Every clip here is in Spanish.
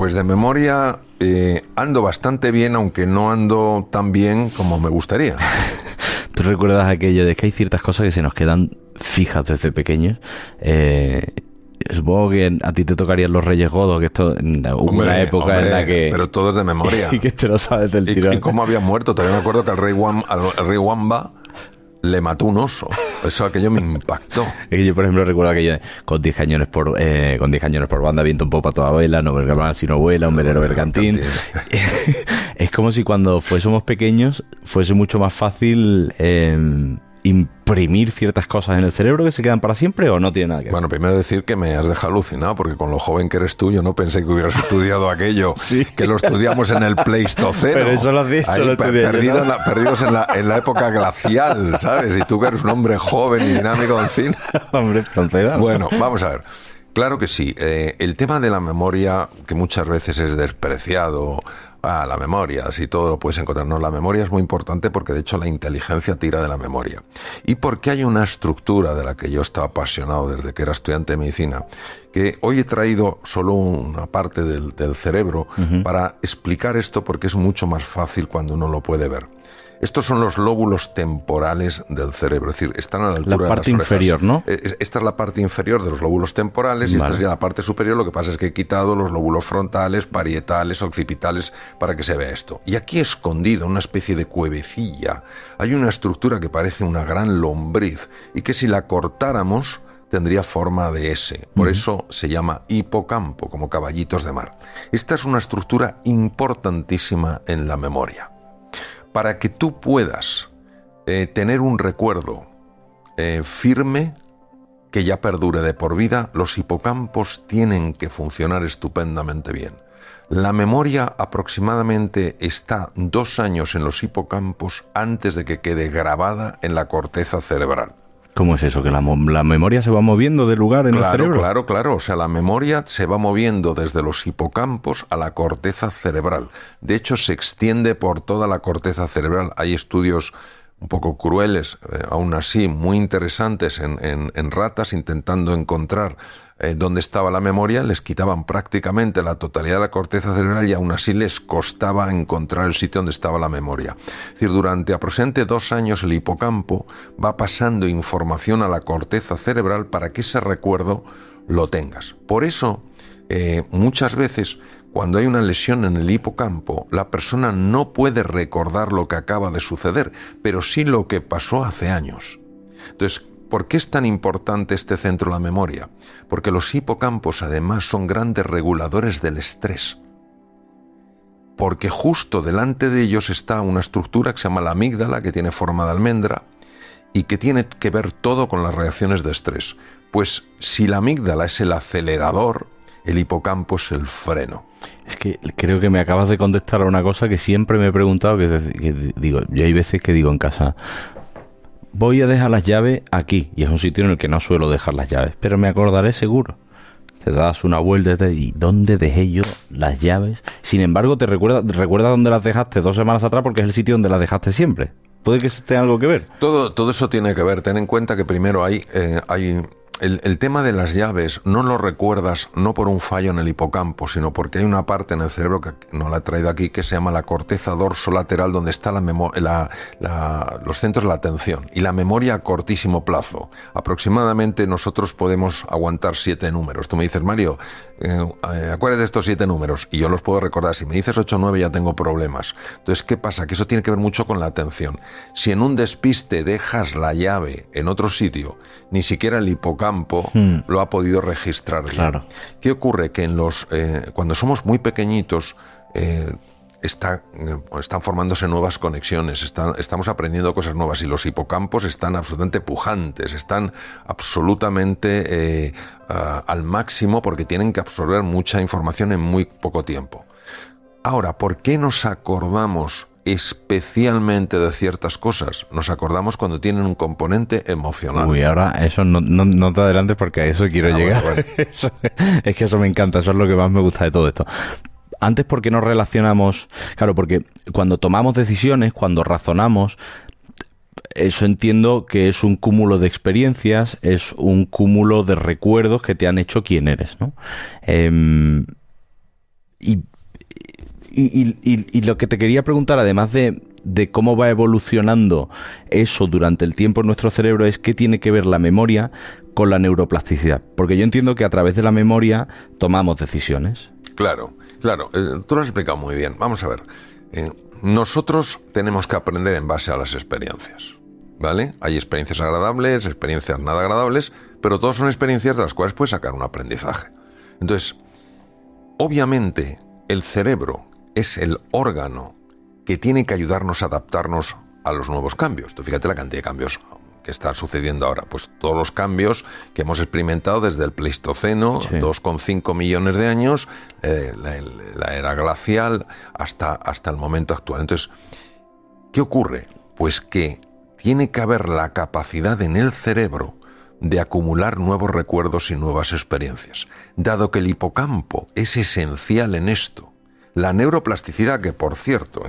Pues de memoria ando bastante bien, aunque no ando tan bien como me gustaría. ¿Tú recuerdas aquello de que hay ciertas cosas que se nos quedan fijas desde pequeños? Supongo que a ti te tocarían los Reyes Godos, que esto hubo una época en la que... Pero todo es de memoria. Y que te lo sabes del tirón. ¿Y cómo había muerto? Todavía me acuerdo que al rey Wamba le mató un oso. Eso aquello me impactó. Es que yo, por ejemplo, recuerdo aquello de con 10 cañones por banda, viento en popa toda vela, no verga si no vuela, un velero bergantín. Es como si cuando fuésemos pequeños fuese mucho más fácil imprimir ciertas cosas en el cerebro que se quedan para siempre, ¿o no tiene nada que ver? Bueno, primero decir que me has dejado alucinado, porque con lo joven que eres tú, yo no pensé que hubieras estudiado aquello, sí, que lo estudiamos en el Pleistoceno. Pero eso lo has dicho, ahí, lo estudié, perdidos en la época glacial, ¿sabes? Y tú que eres un hombre joven y dinámico, en fin. Hombre, frontera. Bueno, vamos a ver. Claro que sí. El tema de la memoria, que muchas veces es despreciado, la memoria, si todo lo puedes encontrar. No, la memoria es muy importante porque de hecho la inteligencia tira de la memoria. Y porque hay una estructura de la que yo estaba apasionado desde que era estudiante de medicina, que hoy he traído solo una parte del cerebro para explicar esto, porque es mucho más fácil cuando uno lo puede ver. Estos son los lóbulos temporales del cerebro, es decir, están a la altura de las orejas. La parte inferior, ¿no? Esta es la parte inferior de los lóbulos temporales, y esta es ya la parte superior. Lo que pasa es que he quitado los lóbulos frontales, parietales, occipitales para que se vea esto. Y aquí escondido, una especie de cuevecilla, hay una estructura que parece una gran lombriz y que si la cortáramos tendría forma de S. Por eso se llama hipocampo, como caballitos de mar. Esta es una estructura importantísima en la memoria. Para que tú puedas tener un recuerdo firme, que ya perdure de por vida, los hipocampos tienen que funcionar estupendamente bien. La memoria aproximadamente está 2 años en los hipocampos antes de que quede grabada en la corteza cerebral. ¿Cómo es eso? ¿Que la memoria se va moviendo de lugar en el cerebro? Claro. O sea, la memoria se va moviendo desde los hipocampos a la corteza cerebral. De hecho, se extiende por toda la corteza cerebral. Hay estudios un poco crueles, aún así muy interesantes en ratas, intentando encontrar dónde estaba la memoria. Les quitaban prácticamente la totalidad de la corteza cerebral y aún así les costaba encontrar el sitio donde estaba la memoria. Es decir, durante aproximadamente 2 años el hipocampo va pasando información a la corteza cerebral para que ese recuerdo lo tengas. Por eso, muchas veces, cuando hay una lesión en el hipocampo, la persona no puede recordar lo que acaba de suceder, pero sí lo que pasó hace años. Entonces, ¿por qué es tan importante este centro de la memoria? Porque los hipocampos además son grandes reguladores del estrés. Porque justo delante de ellos está una estructura que se llama la amígdala, que tiene forma de almendra y que tiene que ver todo con las reacciones de estrés. Pues si la amígdala es el acelerador, el hipocampo es el freno. Es que creo que me acabas de contestar a una cosa que siempre me he preguntado, que digo, yo hay veces que digo en casa, voy a dejar las llaves aquí, y es un sitio en el que no suelo dejar las llaves, pero me acordaré seguro. Te das una vuelta y ¿dónde dejé yo las llaves? Sin embargo, te recuerda dónde las dejaste 2 semanas atrás, porque es el sitio donde las dejaste siempre. ¿Puede que tenga algo que ver? Todo eso tiene que ver. Ten en cuenta que primero hay el tema de las llaves no lo recuerdas no por un fallo en el hipocampo, sino porque hay una parte en el cerebro que no la he traído aquí, que se llama la corteza dorsolateral, donde está los centros de la atención y la memoria a cortísimo plazo. Aproximadamente nosotros podemos aguantar 7 números. Tú me dices, Mario, acuérdate de estos 7 números, y yo los puedo recordar. Si me dices 8 o 9 ya tengo problemas. Entonces, ¿qué pasa? Que eso tiene que ver mucho con la atención. Si en un despiste dejas la llave en otro sitio, ni siquiera el hipocampo lo ha podido registrar bien. Claro. ¿Qué ocurre? Que cuando somos muy pequeñitos están formándose nuevas conexiones, estamos aprendiendo cosas nuevas, y los hipocampos están absolutamente pujantes, están absolutamente al máximo, porque tienen que absorber mucha información en muy poco tiempo. Ahora, ¿por qué nos acordamos especialmente de ciertas cosas? Nos acordamos cuando tienen un componente emocional. Uy, ahora eso no te adelantes, porque a eso quiero llegar. Bueno. Es que eso me encanta, eso es lo que más me gusta de todo esto. Antes, ¿por qué nos relacionamos? Claro, porque cuando tomamos decisiones, cuando razonamos, eso entiendo que es un cúmulo de experiencias, es un cúmulo de recuerdos que te han hecho quien eres, ¿no? Y Y lo que te quería preguntar, además de cómo va evolucionando eso durante el tiempo en nuestro cerebro, es qué tiene que ver la memoria con la neuroplasticidad. Porque yo entiendo que a través de la memoria tomamos decisiones. Claro. Tú lo has explicado muy bien. Vamos a ver. Nosotros tenemos que aprender en base a las experiencias, ¿vale? Hay experiencias agradables, experiencias nada agradables, pero todas son experiencias de las cuales puedes sacar un aprendizaje. Entonces, obviamente, el cerebro es el órgano que tiene que ayudarnos a adaptarnos a los nuevos cambios. Tú fíjate la cantidad de cambios que están sucediendo ahora. Pues todos los cambios que hemos experimentado desde el Pleistoceno, sí, 2,5 millones de años, la era glacial, hasta el momento actual. Entonces, ¿qué ocurre? Pues que tiene que haber la capacidad en el cerebro de acumular nuevos recuerdos y nuevas experiencias. Dado que el hipocampo es esencial en esto, la neuroplasticidad, que por cierto,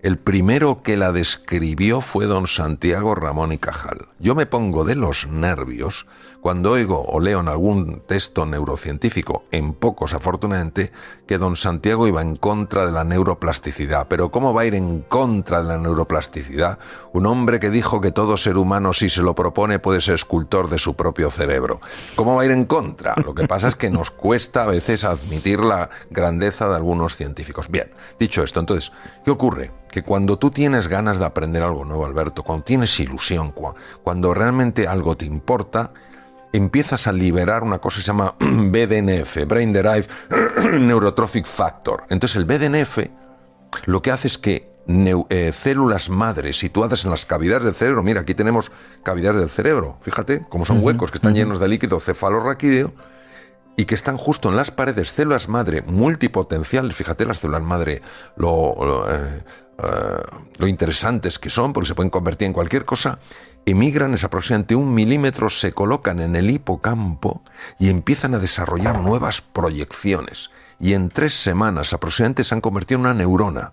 el primero que la describió fue don Santiago Ramón y Cajal. Yo me pongo de los nervios cuando oigo o leo en algún texto neurocientífico, en pocos afortunadamente, que don Santiago iba en contra de la neuroplasticidad. Pero ¿cómo va a ir en contra de la neuroplasticidad un hombre que dijo que todo ser humano, si se lo propone, puede ser escultor de su propio cerebro? ¿Cómo va a ir en contra? Lo que pasa es que nos cuesta a veces admitir la grandeza de algunos científicos. Bien, dicho esto, entonces, ¿qué ocurre? Que cuando tú tienes ganas de aprender algo nuevo, Alberto, cuando tienes ilusión, cuando realmente algo te importa, empiezas a liberar una cosa que se llama BDNF, Brain Derived Neurotrophic Factor. Entonces el BDNF lo que hace es que células madres situadas en las cavidades del cerebro, mira, aquí tenemos cavidades del cerebro, fíjate cómo son huecos que están llenos de líquido cefalorraquídeo y que están justo en las paredes, células madre multipotenciales. Fíjate las células madre, lo interesantes que son, porque se pueden convertir en cualquier cosa. Emigran, es aproximadamente 1 milímetro, se colocan en el hipocampo y empiezan a desarrollar nuevas proyecciones. Y en 3 semanas aproximadamente se han convertido en una neurona.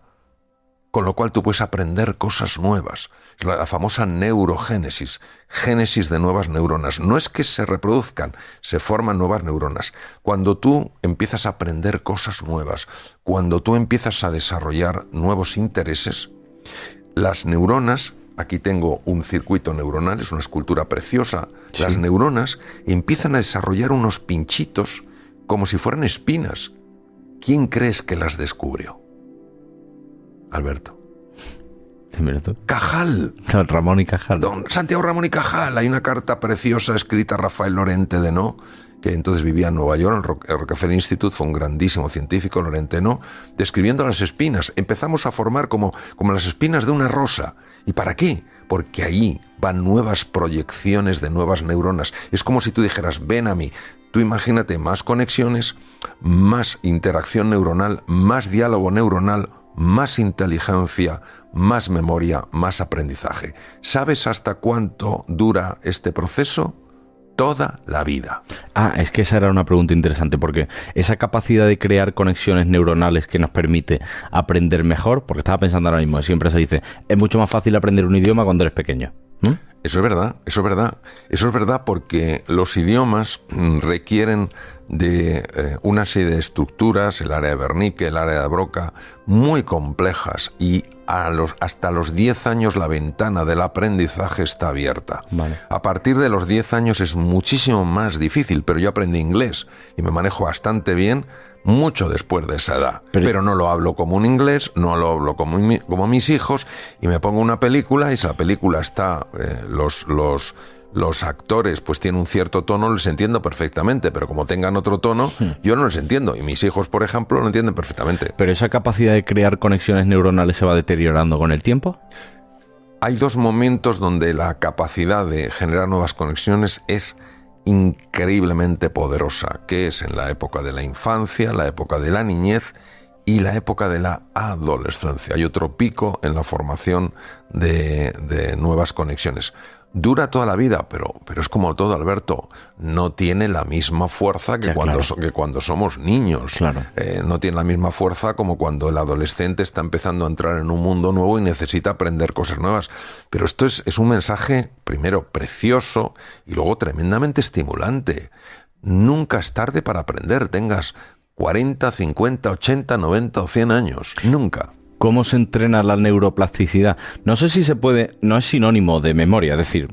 Con lo cual tú puedes aprender cosas nuevas. La famosa neurogénesis, génesis de nuevas neuronas. No es que se reproduzcan, se forman nuevas neuronas. Cuando tú empiezas a aprender cosas nuevas, cuando tú empiezas a desarrollar nuevos intereses, las neuronas, aquí tengo un circuito neuronal, es una escultura preciosa, sí, las neuronas empiezan a desarrollar unos pinchitos como si fueran espinas. ¿Quién crees que las descubrió? Alberto. Cajal. Don Ramón y Cajal. Don Santiago Ramón y Cajal. Hay una carta preciosa escrita a Rafael Lorente Denó, que entonces vivía en Nueva York, en el Rockefeller Institute, fue un grandísimo científico, Lorente Denó, describiendo las espinas. Empezamos a formar como las espinas de una rosa. ¿Y para qué? Porque ahí van nuevas proyecciones de nuevas neuronas. Es como si tú dijeras, ven a mí. Tú imagínate más conexiones, más interacción neuronal, más diálogo neuronal, más inteligencia, más memoria, más aprendizaje. ¿Sabes hasta cuánto dura este proceso? Toda la vida. Es que esa era una pregunta interesante, porque esa capacidad de crear conexiones neuronales que nos permite aprender mejor, porque estaba pensando ahora mismo, siempre se dice, es mucho más fácil aprender un idioma cuando eres pequeño. Eso es verdad, eso es verdad. Eso es verdad porque los idiomas requieren de una serie de estructuras, el área de Wernicke, el área de Broca, muy complejas, y hasta los 10 años la ventana del aprendizaje está abierta. Vale. A partir de los 10 años es muchísimo más difícil, pero yo aprendí inglés y me manejo bastante bien mucho después de esa edad. Pero no lo hablo como un inglés, no lo hablo como mis hijos, y me pongo una película y si la película está, los actores pues tienen un cierto tono, les entiendo perfectamente, pero como tengan otro tono, yo no les entiendo, y mis hijos, por ejemplo, lo entienden perfectamente. ¿Pero esa capacidad de crear conexiones neuronales se va deteriorando con el tiempo? Hay 2 momentos donde la capacidad de generar nuevas conexiones es increíblemente poderosa, que es en la época de la infancia, la época de la niñez y la época de la adolescencia. Hay otro pico en la formación de nuevas conexiones. Dura toda la vida, pero es como todo, Alberto, no tiene la misma fuerza que cuando somos niños. Claro. No tiene la misma fuerza como cuando el adolescente está empezando a entrar en un mundo nuevo y necesita aprender cosas nuevas. Pero esto es un mensaje, primero, precioso y luego tremendamente estimulante. Nunca es tarde para aprender, tengas 40, 50, 80, 90 o 100 años. Nunca. ¿Cómo se entrena la neuroplasticidad? No sé si se puede, no es sinónimo de memoria, es decir,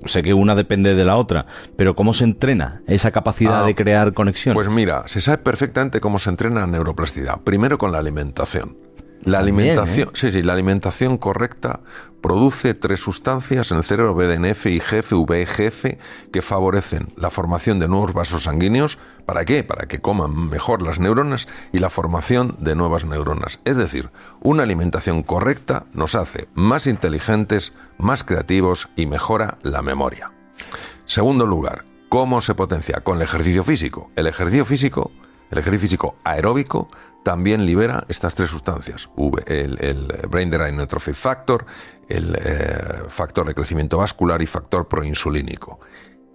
sé que una depende de la otra, pero ¿cómo se entrena esa capacidad de crear conexión? Pues mira, se sabe perfectamente cómo se entrena la neuroplasticidad. Primero con la alimentación. La alimentación, la alimentación correcta produce 3 sustancias en el cerebro, BDNF, IGF, VEGF, que favorecen la formación de nuevos vasos sanguíneos. ¿Para qué? Para que coman mejor las neuronas y la formación de nuevas neuronas. Es decir, una alimentación correcta nos hace más inteligentes, más creativos y mejora la memoria. Segundo lugar, ¿cómo se potencia? Con el ejercicio físico. El ejercicio físico aeróbico también libera estas 3 sustancias, el Brain Derived Trophic Factor, el factor de crecimiento vascular y factor proinsulínico.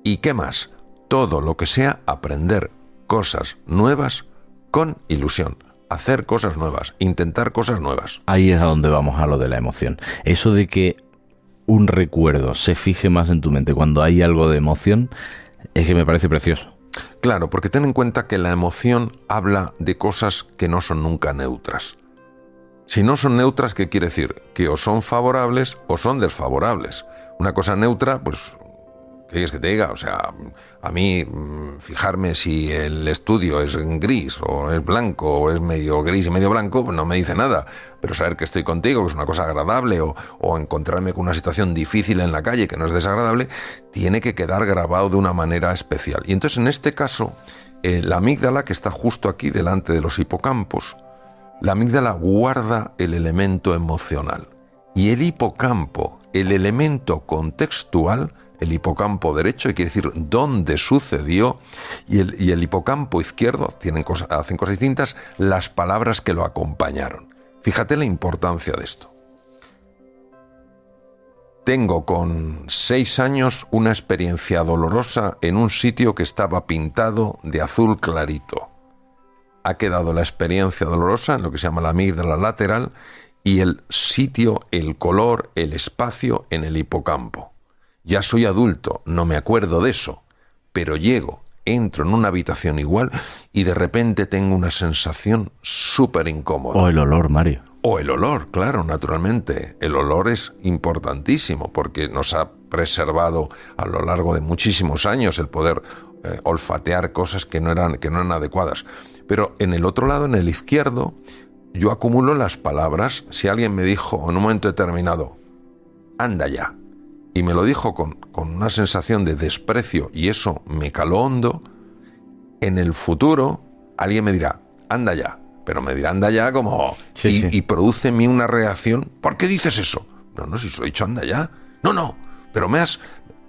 ¿Y qué más? Todo lo que sea aprender cosas nuevas con ilusión, hacer cosas nuevas, intentar cosas nuevas. Ahí es a donde vamos, a lo de la emoción. Eso de que un recuerdo se fije más en tu mente cuando hay algo de emoción, es que me parece precioso. Claro, porque ten en cuenta que la emoción habla de cosas que no son nunca neutras. Si no son neutras, ¿qué quiere decir? Que o son favorables o son desfavorables. Una cosa neutra, pues, ¿qué quieres que te diga? O sea, a mí fijarme si el estudio es gris o es blanco o es medio gris y medio blanco, pues no me dice nada. Pero saber que estoy contigo, que es una cosa agradable, o encontrarme con una situación difícil en la calle que no es desagradable, tiene que quedar grabado de una manera especial. Y entonces, en este caso, la amígdala, que está justo aquí delante de los hipocampos, la amígdala guarda el elemento emocional. Y el hipocampo, el elemento contextual, el hipocampo derecho, quiere decir dónde sucedió, y el hipocampo izquierdo hacen cosas distintas, las palabras que lo acompañaron. Fíjate la importancia de esto. Tengo con 6 años una experiencia dolorosa en un sitio que estaba pintado de azul clarito. Ha quedado la experiencia dolorosa en lo que se llama la amígdala lateral y el sitio, el color, el espacio en el hipocampo. Ya soy adulto, no me acuerdo de eso, pero entro en una habitación igual y de repente tengo una sensación súper incómoda. O el olor, Mario. O el olor, claro, naturalmente. El olor es importantísimo porque nos ha preservado a lo largo de muchísimos años el poder olfatear cosas que no eran adecuadas. Pero en el otro lado, en el izquierdo, yo acumulo las palabras. Si alguien me dijo en un momento determinado, anda ya, y me lo dijo con una sensación de desprecio y eso me caló hondo, en el futuro alguien me dirá, anda ya, pero me dirá anda ya como... Sí. Y produce en mí una reacción, ¿por qué dices eso? No, si se lo he dicho anda ya. No, pero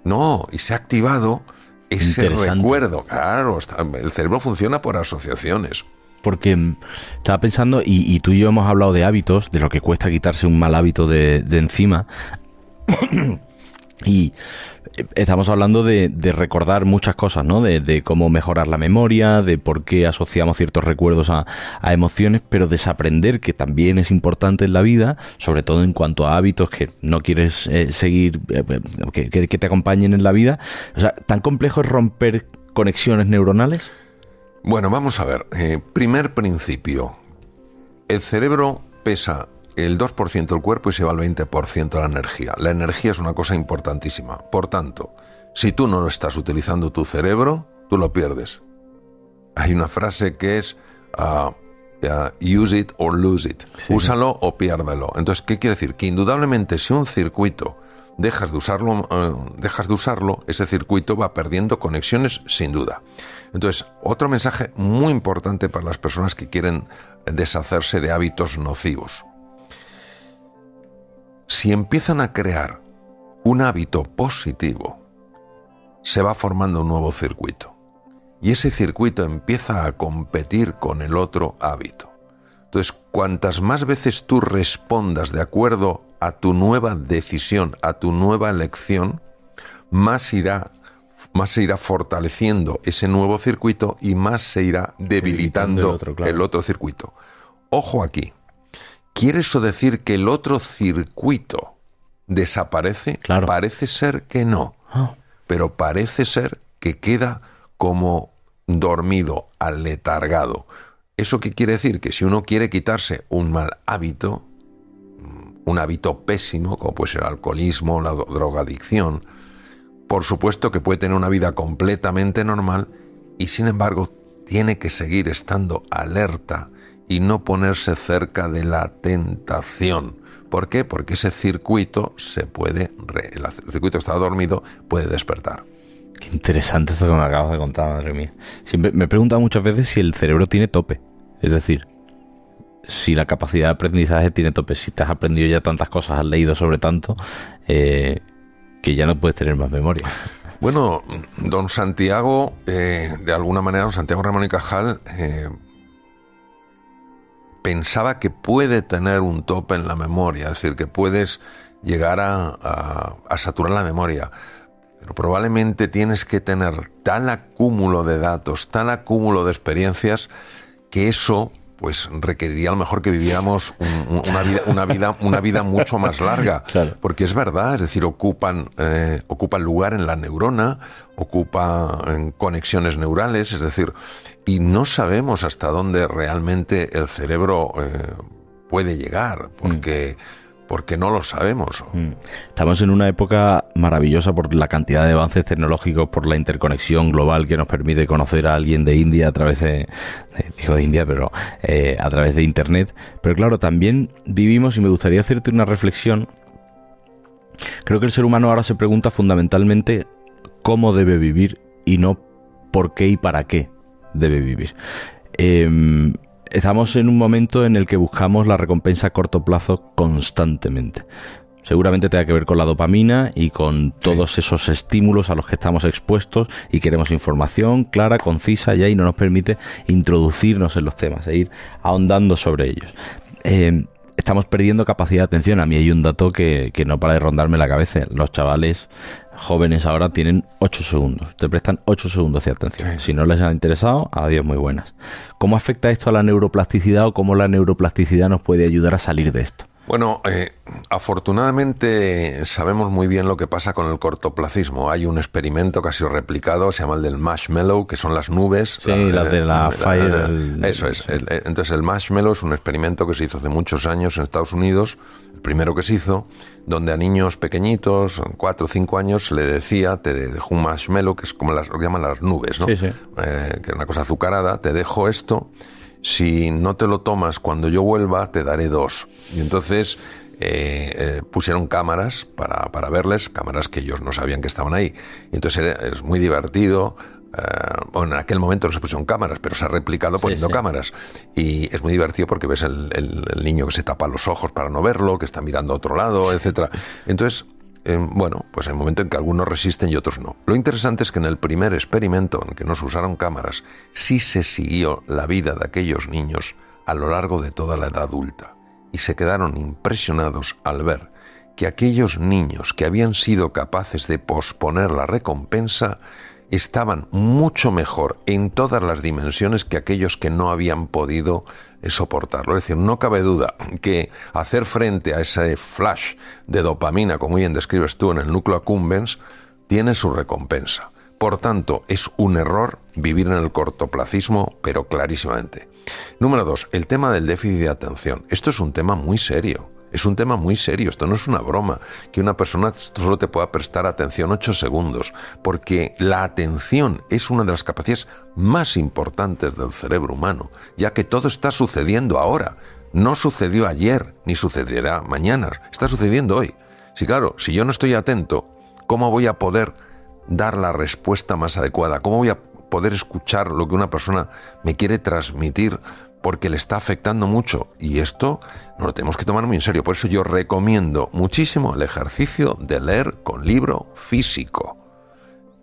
No, y se ha activado ese recuerdo. Claro, el cerebro funciona por asociaciones. Porque estaba pensando, y tú y yo hemos hablado de hábitos, de lo que cuesta quitarse un mal hábito de encima... Y estamos hablando de recordar muchas cosas, ¿no? De cómo mejorar la memoria, de por qué asociamos ciertos recuerdos a emociones, pero desaprender, que también es importante en la vida, sobre todo en cuanto a hábitos que no quieres seguir, que te acompañen en la vida. O sea, ¿tan complejo es romper conexiones neuronales? Bueno, vamos a ver. Primer principio. El cerebro pesa el 2% del cuerpo y se va al 20% de la energía. La energía es una cosa importantísima. Por tanto, si tú no lo estás utilizando tu cerebro, tú lo pierdes. Hay una frase que es use it or lose it. Sí. Úsalo o piérdelo. Entonces, ¿qué quiere decir? Que indudablemente si un circuito dejas de usarlo, ese circuito va perdiendo conexiones sin duda. Entonces, otro mensaje muy importante para las personas que quieren deshacerse de hábitos nocivos. Si empiezan a crear un hábito positivo, se va formando un nuevo circuito. Y ese circuito empieza a competir con el otro hábito. Entonces, cuantas más veces tú respondas de acuerdo a tu nueva decisión, a tu nueva elección, más se irá fortaleciendo ese nuevo circuito y más se irá debilitando el otro circuito. Ojo aquí. ¿Quiere eso decir que el otro circuito desaparece? Claro. Parece ser que no, pero parece ser que queda como dormido, aletargado. ¿Eso qué quiere decir? Que si uno quiere quitarse un mal hábito, un hábito pésimo, como puede ser el alcoholismo, la drogadicción, por supuesto que puede tener una vida completamente normal y sin embargo tiene que seguir estando alerta y no ponerse cerca de la tentación. ¿Por qué? Porque ese circuito el circuito que estaba dormido puede despertar. Qué interesante esto que me acabas de contar, madre mía. Siempre me he preguntado muchas veces si el cerebro tiene tope. Es decir, si la capacidad de aprendizaje tiene tope. Si te has aprendido ya tantas cosas, has leído sobre tanto, que ya no puedes tener más memoria. Bueno, don Santiago, de alguna manera, don Santiago Ramón y Cajal, pensaba que puede tener un tope en la memoria, es decir, que puedes llegar a saturar la memoria. Pero probablemente tienes que tener tal acúmulo de datos, tal acúmulo de experiencias, que eso pues requeriría a lo mejor que viviéramos una vida mucho más larga. Claro. Porque es verdad, es decir, ocupan lugar en la neurona, ocupan conexiones neurales, es decir, y no sabemos hasta dónde realmente el cerebro puede llegar, porque no lo sabemos. Estamos en una época maravillosa por la cantidad de avances tecnológicos, por la interconexión global que nos permite conocer a alguien de India a través a través de Internet. Pero claro, también vivimos, y me gustaría hacerte una reflexión. Creo que el ser humano ahora se pregunta fundamentalmente cómo debe vivir y no por qué y para qué debe vivir. Estamos en un momento en el que buscamos la recompensa a corto plazo constantemente. Seguramente tenga que ver con la dopamina y con todos esos estímulos a los que estamos expuestos y queremos información clara, concisa ya, y no nos permite introducirnos en los temas e ir ahondando sobre ellos. Estamos perdiendo capacidad de atención. A mí hay un dato que no para de rondarme la cabeza. Los chavales jóvenes ahora tienen 8 segundos. Te prestan 8 segundos de atención. Si no les ha interesado, adiós, muy buenas. ¿Cómo afecta esto a la neuroplasticidad o cómo la neuroplasticidad nos puede ayudar a salir de esto? Bueno, afortunadamente sabemos muy bien lo que pasa con el cortoplacismo. Hay un experimento que ha sido replicado, se llama el del marshmallow, que son las nubes. Sí, las de la fire. Eso es. Entonces el marshmallow es un experimento que se hizo hace muchos años en Estados Unidos, el primero que se hizo, donde a niños pequeñitos, 4 o 5 años, se le decía, te dejo un marshmallow, que es como lo que llaman las nubes, ¿no? Sí, sí. Que es una cosa azucarada, te dejo esto. Si no te lo tomas cuando yo vuelva, te daré 2. Y entonces pusieron cámaras para verles, cámaras que ellos no sabían que estaban ahí. Y entonces es muy divertido. Bueno, en aquel momento no se pusieron cámaras, pero se ha replicado poniendo cámaras. Y es muy divertido porque ves el niño que se tapa los ojos para no verlo, que está mirando a otro lado, etcétera. Entonces, bueno, pues hay un momento en que algunos resisten y otros no. Lo interesante es que en el primer experimento en que no se usaron cámaras, sí se siguió la vida de aquellos niños a lo largo de toda la edad adulta. Y se quedaron impresionados al ver que aquellos niños que habían sido capaces de posponer la recompensa estaban mucho mejor en todas las dimensiones que aquellos que no habían podido soportarlo. Es decir, no cabe duda que hacer frente a ese flash de dopamina, como bien describes tú, en el núcleo accumbens, tiene su recompensa. Por tanto, es un error vivir en el cortoplacismo, pero clarísimamente. Número 2, el tema del déficit de atención. Esto es un tema muy serio. Es un tema muy serio, esto no es una broma, que una persona solo te pueda prestar atención 8 segundos, porque la atención es una de las capacidades más importantes del cerebro humano, ya que todo está sucediendo ahora, no sucedió ayer, ni sucederá mañana, está sucediendo hoy. Sí, claro, si yo no estoy atento, ¿cómo voy a poder dar la respuesta más adecuada? ¿Cómo voy a poder escuchar lo que una persona me quiere transmitir? Porque le está afectando mucho, y esto nos lo tenemos que tomar muy en serio. Por eso yo recomiendo muchísimo el ejercicio de leer con libro físico,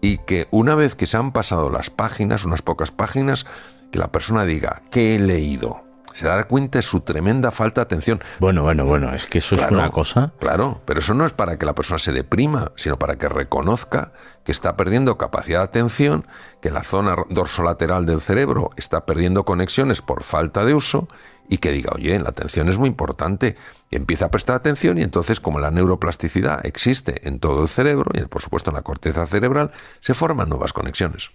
y que una vez que se han pasado las páginas, unas pocas páginas, que la persona diga, ¿qué he leído? se dará cuenta de su tremenda falta de atención. Bueno, es que eso es una cosa. Claro, pero eso no es para que la persona se deprima, sino para que reconozca que está perdiendo capacidad de atención, que la zona dorsolateral del cerebro está perdiendo conexiones por falta de uso, y que diga, oye, la atención es muy importante, y empieza a prestar atención, y entonces, como la neuroplasticidad existe en todo el cerebro, y por supuesto en la corteza cerebral, se forman nuevas conexiones.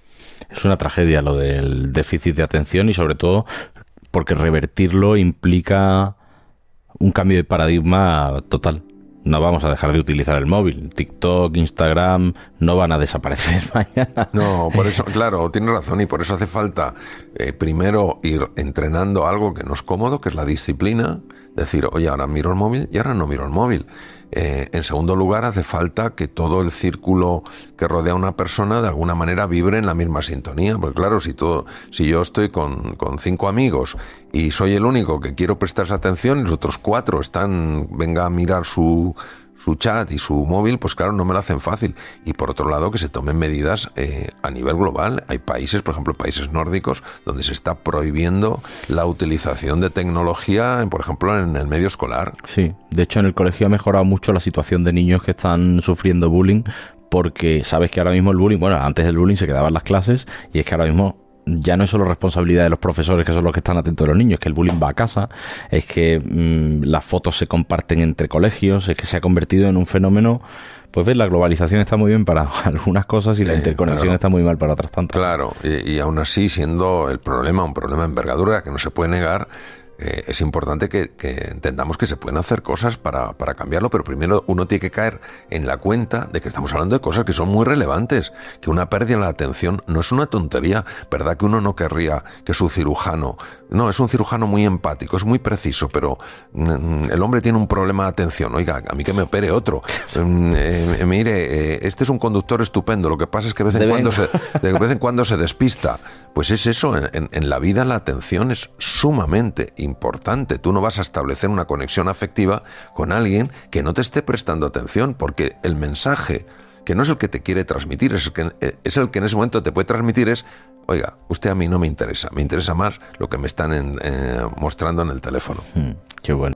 Es una tragedia lo del déficit de atención, y sobre todo porque revertirlo implica un cambio de paradigma total. No vamos a dejar de utilizar el móvil. TikTok, Instagram no van a desaparecer mañana. No, por eso, claro, tienes razón, y por eso hace falta primero ir entrenando algo que no es cómodo, que es la disciplina. Decir, oye, ahora miro el móvil y ahora no miro el móvil. En segundo lugar, hace falta que todo el círculo que rodea a una persona de alguna manera vibre en la misma sintonía. Porque claro, si yo estoy con 5 amigos y soy el único que quiero prestarse atención y los otros 4 venga a mirar su chat y su móvil, pues claro, no me lo hacen fácil. Y por otro lado, que se tomen medidas a nivel global. Hay países, por ejemplo, países nórdicos, donde se está prohibiendo la utilización de tecnología, por ejemplo, en el medio escolar. Sí, de hecho en el colegio ha mejorado mucho la situación de niños que están sufriendo bullying, porque sabes que ahora mismo el bullying, bueno, antes el bullying se quedaba en las clases, y es que ahora mismo ya no es solo responsabilidad de los profesores, que son los que están atentos a los niños, es que el bullying va a casa, es que las fotos se comparten entre colegios, es que se ha convertido en un fenómeno. Pues ves, la globalización está muy bien para algunas cosas y la interconexión está muy mal para otras tantas. Claro, y aún así, siendo el problema un problema de envergadura que no se puede negar, es importante que entendamos que se pueden hacer cosas para cambiarlo, pero primero uno tiene que caer en la cuenta de que estamos hablando de cosas que son muy relevantes, que una pérdida de la atención no es una tontería. ¿Verdad que uno no querría que su cirujano, no, es un cirujano muy empático, es muy preciso, pero el hombre tiene un problema de atención, oiga, a mí que me opere otro, mire, este es un conductor estupendo, lo que pasa es que de vez en cuando se despista? Pues es eso, en la vida la atención es sumamente importante. Tú no vas a establecer una conexión afectiva con alguien que no te esté prestando atención, porque el mensaje, que no es el que te quiere transmitir, es el que en ese momento te puede transmitir, es, oiga, usted a mí no me interesa, me interesa más lo que me están mostrando en el teléfono. Qué bueno.